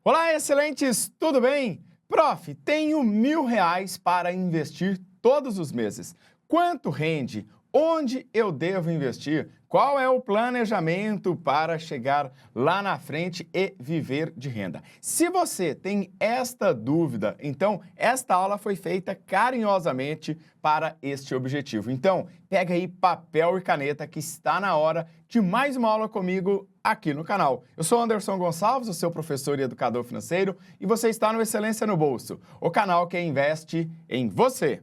Olá, excelentes! Tudo bem? Prof, tenho R$ 1.000 para investir todos os meses. Quanto rende? Onde eu devo investir? Qual é o planejamento para chegar lá na frente e viver de renda? Se você tem esta dúvida, então esta aula foi feita carinhosamente para este objetivo. Então, pega aí papel e caneta que está na hora de mais uma aula comigo aqui no canal. Eu sou Anderson Gonçalves, o seu professor e educador financeiro, e você está no Excelência no Bolso, o canal que investe em você.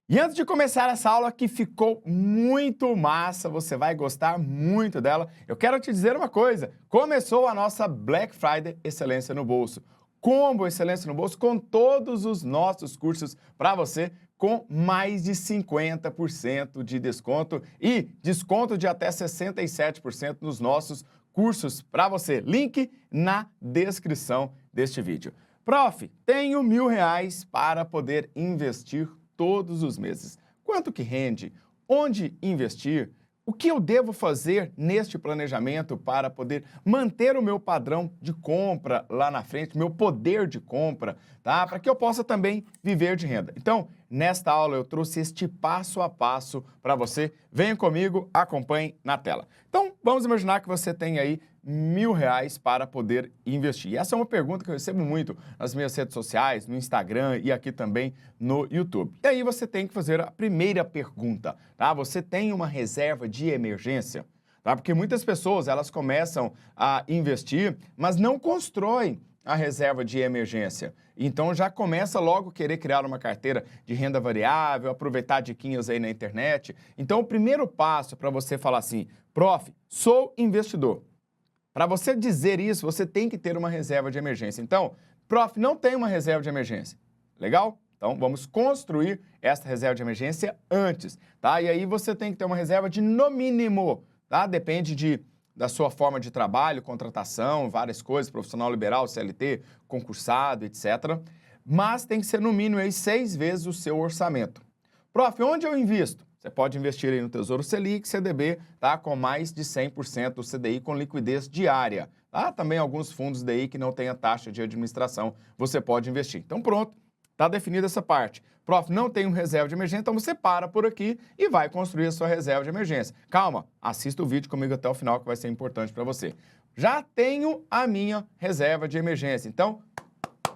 E antes de começar essa aula que ficou muito massa, você vai gostar muito dela, eu quero te dizer uma coisa, começou a nossa Black Friday Excelência no Bolso. Combo Excelência no Bolso com todos os nossos cursos para você com mais de 50% de desconto e desconto de até 67% nos nossos cursos para você. Link na descrição deste vídeo. Prof, tenho R$ 1.000 para poder investir todos os meses. Quanto que rende? Onde investir? O que eu devo fazer neste planejamento para poder manter o meu padrão de compra lá na frente, meu poder de compra, tá? Para que eu possa também viver de renda. Então, nesta aula eu trouxe este passo a passo para você. Venha comigo, acompanhe na tela. Então, vamos imaginar que você tem aí R$ 1.000 para poder investir. E essa é uma pergunta que eu recebo muito nas minhas redes sociais, no Instagram e aqui também no YouTube. E aí você tem que fazer a primeira pergunta, tá? Você tem uma reserva de emergência? Tá? Porque muitas pessoas, elas começam a investir, mas não constroem a reserva de emergência. Então já começa logo a querer criar uma carteira de renda variável, aproveitar diquinhas aí na internet. Então o primeiro passo para você falar assim, prof, sou investidor. Para você dizer isso, você tem que ter uma reserva de emergência. Então, prof, não tem uma reserva de emergência. Legal? Então, vamos construir essa reserva de emergência antes, tá? E aí você tem que ter uma reserva de no mínimo, tá? Depende da sua forma de trabalho, contratação, várias coisas, profissional liberal, CLT, concursado, etc. Mas tem que ser no mínimo aí 6 vezes o seu orçamento. Prof, onde eu invisto? Você pode investir aí no Tesouro Selic, CDB, tá? Com mais de 100% do CDI com liquidez diária. Tá? Também alguns fundos DI que não têm a taxa de administração, você pode investir. Então pronto, tá definida essa parte. Prof, não tenho reserva de emergência, então você para por aqui e vai construir a sua reserva de emergência. Calma, assista o vídeo comigo até o final que vai ser importante para você. Já tenho a minha reserva de emergência, então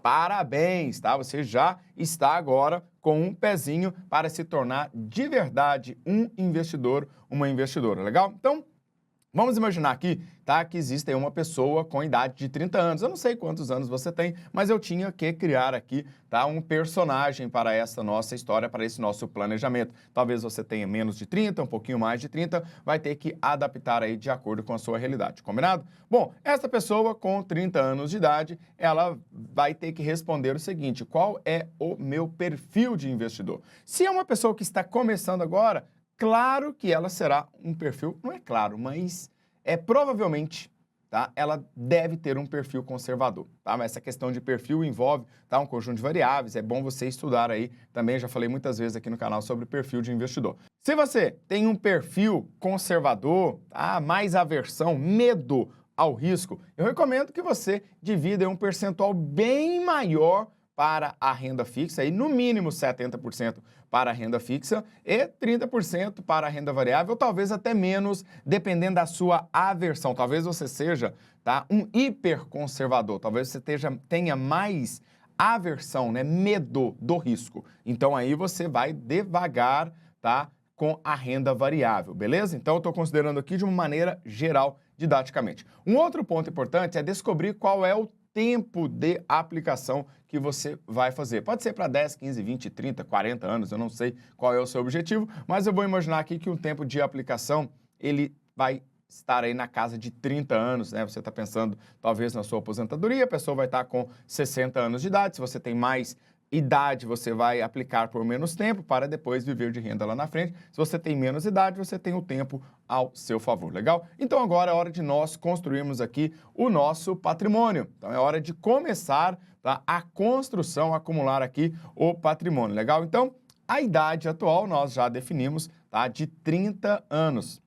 parabéns, tá? Você já está agora com um pezinho para se tornar de verdade um investidor, uma investidora, legal? Então, vamos imaginar aqui, tá, que existe uma pessoa com idade de 30 anos. Eu não sei quantos anos você tem, mas eu tinha que criar aqui, tá, um personagem para essa nossa história, para esse nosso planejamento. Talvez você tenha menos de 30, um pouquinho mais de 30, vai ter que adaptar aí de acordo com a sua realidade, combinado? Bom, essa pessoa com 30 anos de idade, ela vai ter que responder o seguinte, qual é o meu perfil de investidor? Se é uma pessoa que está começando agora, claro que ela será um perfil, não é claro, mas provavelmente, tá, ela deve ter um perfil conservador, tá? Mas essa questão de perfil envolve, tá, um conjunto de variáveis, é bom você estudar aí, também já falei muitas vezes aqui no canal sobre perfil de investidor. Se você tem um perfil conservador, tá, mais aversão, medo ao risco, eu recomendo que você divida um percentual bem maior para a renda fixa, e no mínimo 70% para a renda fixa e 30% para a renda variável, talvez até menos, dependendo da sua aversão. Talvez você seja, tá, um hiperconservador, talvez você tenha mais aversão, né, medo do risco. Então aí você vai devagar, tá, com a renda variável, beleza? Então eu estou considerando aqui de uma maneira geral, didaticamente. Um outro ponto importante é descobrir qual é o tempo de aplicação que você vai fazer. Pode ser para 10, 15, 20, 30, 40 anos, eu não sei qual é o seu objetivo, mas eu vou imaginar aqui que o tempo de aplicação, ele vai estar aí na casa de 30 anos, né? Você está pensando, talvez, na sua aposentadoria, a pessoa vai estar com 60 anos de idade, se você tem mais idade, você vai aplicar por menos tempo para depois viver de renda lá na frente. Se você tem menos idade, você tem o tempo ao seu favor, legal? Então agora é hora de nós construirmos aqui o nosso patrimônio. Então é hora de começar, tá, a construção, acumular aqui o patrimônio, legal? Então, A idade atual nós já definimos, tá? De 30 anos.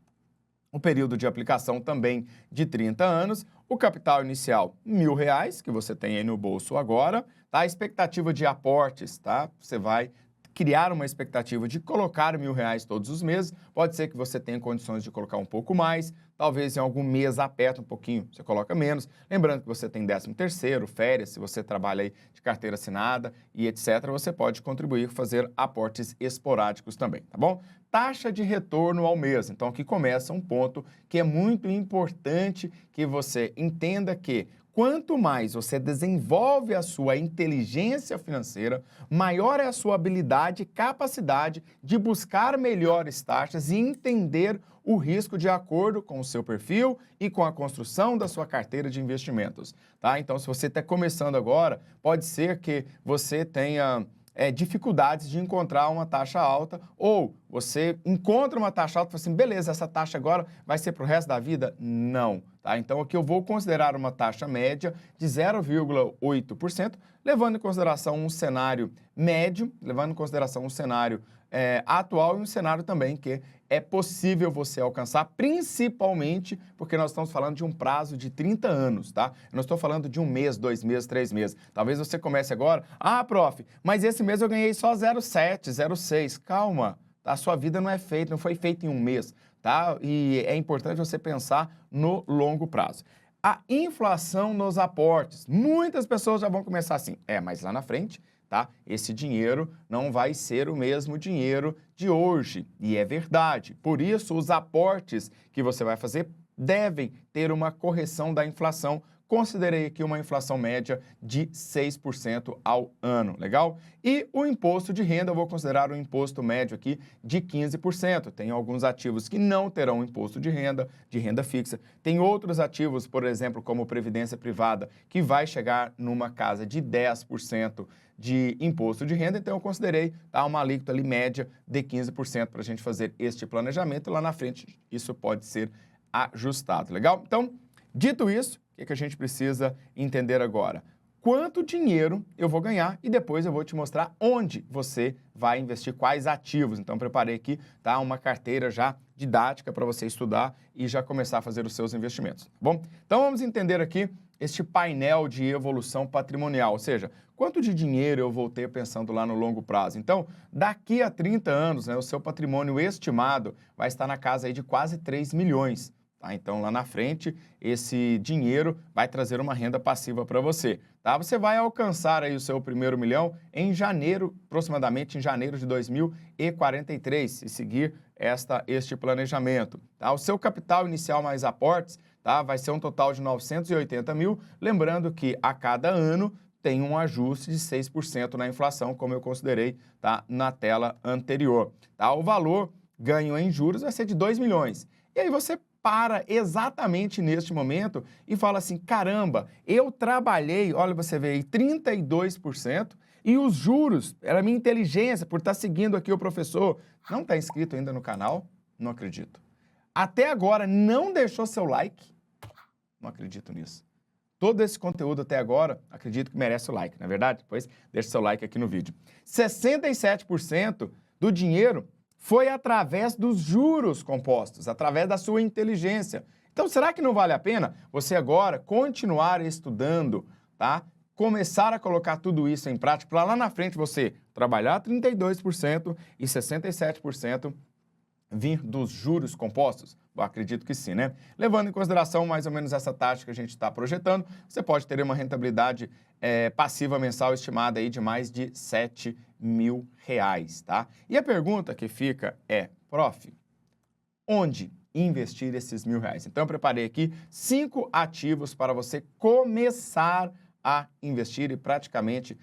O período de aplicação também de 30 anos. O capital inicial, R$1.000, que você tem aí no bolso agora. Tá? A expectativa de aportes, tá? Você vai criar uma expectativa de colocar R$1.000 todos os meses. Pode ser que você tenha condições de colocar um pouco mais, talvez em algum mês aperta um pouquinho, você coloca menos. Lembrando que você tem 13º, férias, se você trabalha aí de carteira assinada e etc., você pode contribuir, fazer aportes esporádicos também, tá bom? Taxa de retorno ao mês. Então, aqui começa um ponto que é muito importante que você entenda que quanto mais você desenvolve a sua inteligência financeira, maior é a sua habilidade e capacidade de buscar melhores taxas e entender o risco de acordo com o seu perfil e com a construção da sua carteira de investimentos, tá? Então, se você está começando agora, pode ser que você tenha dificuldades de encontrar uma taxa alta, ou você encontra uma taxa alta e fala assim, beleza, essa taxa agora vai ser para o resto da vida? Não, tá? Então aqui eu vou considerar uma taxa média de 0,8%, levando em consideração um cenário médio, levando em consideração um cenário atual e um cenário também que é possível você alcançar, principalmente porque nós estamos falando de um prazo de 30 anos, tá? Eu não estou falando de 1 mês, 2 meses, 3 meses. Talvez você comece agora, prof, mas esse mês eu ganhei só 0,7, 0,6. Calma, tá? A sua vida não foi feita em 1 mês, tá? E é importante você pensar no longo prazo. A inflação nos aportes. Muitas pessoas já vão começar assim, mas lá na frente, tá? Esse dinheiro não vai ser o mesmo dinheiro de hoje, e é verdade. Por isso, os aportes que você vai fazer devem ter uma correção da inflação. Considerei aqui uma inflação média de 6% ao ano, legal? E o imposto de renda, eu vou considerar um imposto médio aqui de 15%. Tem alguns ativos que não terão imposto de renda fixa. Tem outros ativos, por exemplo, como previdência privada, que vai chegar numa casa de 10% de imposto de renda, então eu considerei uma alíquota ali média de 15% para a gente fazer este planejamento, e lá na frente isso pode ser ajustado, legal? Então, dito isso, o que a gente precisa entender agora? Quanto dinheiro eu vou ganhar e depois eu vou te mostrar onde você vai investir, quais ativos. Então, preparei aqui uma carteira já didática para você estudar e já começar a fazer os seus investimentos, tá bom? Então, vamos entender aqui este painel de evolução patrimonial, ou seja, quanto de dinheiro eu vou ter pensando lá no longo prazo. Então, daqui a 30 anos, o seu patrimônio estimado vai estar na casa aí de quase 3 milhões. Tá? Então, lá na frente, esse dinheiro vai trazer uma renda passiva para você. Tá? Você vai alcançar aí o seu primeiro milhão em janeiro, aproximadamente em janeiro de 2043, e seguir este planejamento. Tá? O seu capital inicial mais aportes vai ser um total de 980 mil, lembrando que a cada ano tem um ajuste de 6% na inflação, como eu considerei na tela anterior. Tá? O valor ganho em juros vai ser de 2 milhões. E aí você para exatamente neste momento e fala assim, caramba, eu trabalhei, olha, você vê aí, 32%, e os juros, era a minha inteligência por estar seguindo aqui o professor. Não está inscrito ainda no canal? Não acredito. Até agora não deixou seu like? Não acredito nisso. Todo esse conteúdo até agora, acredito que merece o like, não é verdade? Depois deixa seu like aqui no vídeo. 67% do dinheiro foi através dos juros compostos, através da sua inteligência. Então, será que não vale a pena você agora continuar estudando, tá? Começar a colocar tudo isso em prática, para lá na frente você trabalhar 32% e 67% vir dos juros compostos? Eu acredito que sim, né? Levando em consideração mais ou menos essa taxa que a gente está projetando, você pode ter uma rentabilidade passiva mensal estimada aí de mais de R$7 mil, tá? E a pergunta que fica é, prof, onde investir esses R$1.000? Então, eu preparei aqui 5 ativos para você começar a investir e praticamente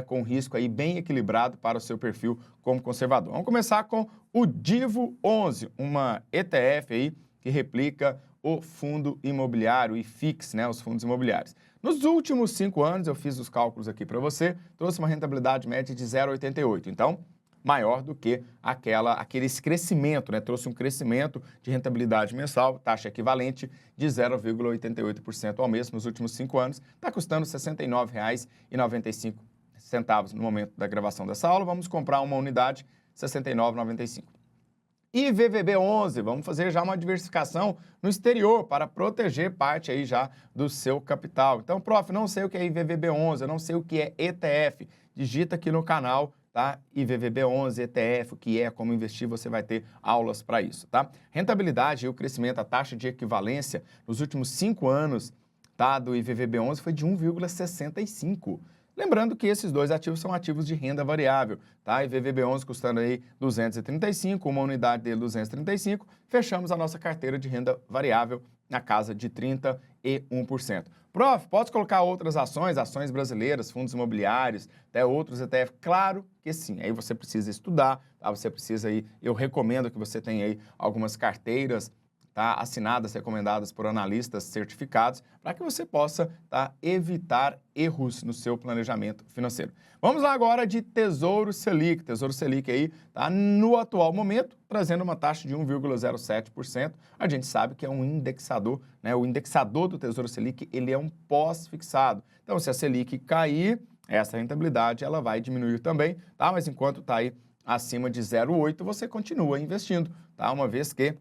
com risco aí bem equilibrado para o seu perfil como conservador. Vamos começar com o Divo 11, uma ETF aí que replica o fundo imobiliário, o IFIX, os fundos imobiliários. Nos últimos 5 anos, eu fiz os cálculos aqui para você, trouxe uma rentabilidade média de 0,88. Então, maior do que aquele crescimento, trouxe um crescimento de rentabilidade mensal, taxa equivalente de 0,88% ao mês nos últimos 5 anos, está custando R$ 69,95 no momento da gravação dessa aula. Vamos comprar uma unidade, 69,95. IVVB11, vamos fazer já uma diversificação no exterior para proteger parte aí já do seu capital. Então, prof, não sei o que é IVVB11, eu não sei o que é ETF. Digita aqui no canal, tá? IVVB11, ETF, o que é, como investir, você vai ter aulas para isso, tá? Rentabilidade e o crescimento, a taxa de equivalência nos últimos 5 anos, tá, do IVVB11 foi de 1,65. Lembrando que esses dois ativos são ativos de renda variável, tá? IVVB11 custando aí 235, uma unidade dele 235, fechamos a nossa carteira de renda variável na casa de 31%. Prof, pode colocar outras ações, ações brasileiras, fundos imobiliários, até outros ETF? Claro que sim, aí você precisa estudar, tá? Você precisa aí, eu recomendo que você tenha aí algumas carteiras, tá, assinadas, recomendadas por analistas certificados, para que você possa, tá, evitar erros no seu planejamento financeiro. Vamos lá agora de Tesouro Selic. Tesouro Selic aí, tá, no atual momento, trazendo uma taxa de 1,07%. A gente sabe que é um indexador, né? O indexador do Tesouro Selic, ele é um pós-fixado. Então, se a Selic cair, essa rentabilidade ela vai diminuir também, tá? Mas enquanto está aí acima de 0,8, você continua investindo, tá? Uma vez que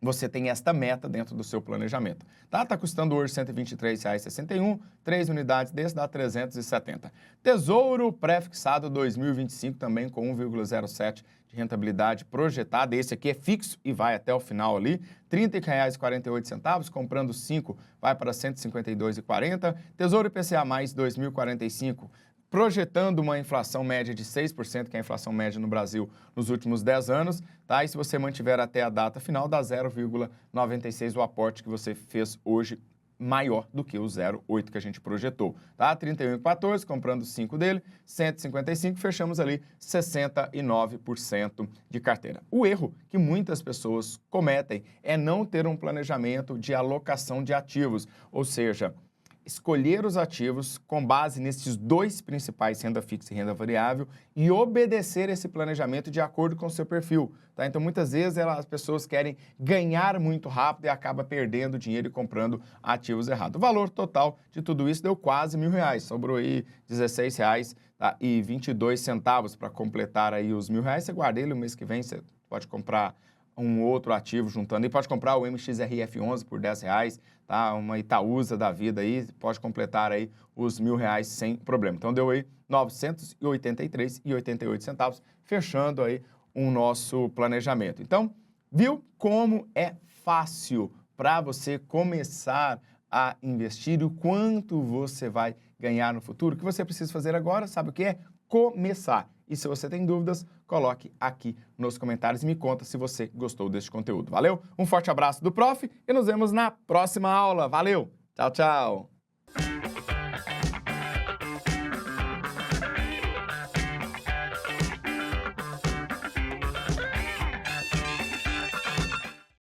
você tem esta meta dentro do seu planejamento. Tá custando hoje R$ 123,61, 3 unidades desse dá 370. Tesouro pré-fixado 2025 também com 1,07 de rentabilidade projetada. Esse aqui é fixo e vai até o final ali. R$ 30,48, comprando 5 vai para R$ 152,40. Tesouro IPCA mais 2045, projetando uma inflação média de 6%, que é a inflação média no Brasil nos últimos 10 anos, tá? E se você mantiver até a data final, dá 0,96 o aporte que você fez hoje, maior do que o 0,8 que a gente projetou, tá? 31,14, comprando 5 dele, 155, fechamos ali 69% de carteira. O erro que muitas pessoas cometem é não ter um planejamento de alocação de ativos, ou seja, escolher os ativos com base nesses dois principais, renda fixa e renda variável, e obedecer esse planejamento de acordo com o seu perfil, tá? Então, muitas vezes as pessoas querem ganhar muito rápido e acaba perdendo dinheiro e comprando ativos errados. O valor total de tudo isso deu quase R$1.000, sobrou aí R$16,22, tá? E 22 centavos para completar aí os R$1.000. Você guarda ele, o mês que vem você pode comprar um outro ativo juntando, e pode comprar o MXRF11 por R$10, tá? Uma Itaúsa da vida aí, pode completar aí os R$1.000 sem problema. Então deu aí R$ 983,88, fechando aí o nosso planejamento. Então, viu como é fácil para você começar a investir e o quanto você vai ganhar no futuro? O que você precisa fazer agora, sabe o que é? Começar. E se você tem dúvidas, coloque aqui nos comentários e me conta se você gostou deste conteúdo. Valeu? Um forte abraço do Prof e nos vemos na próxima aula. Valeu! Tchau, tchau!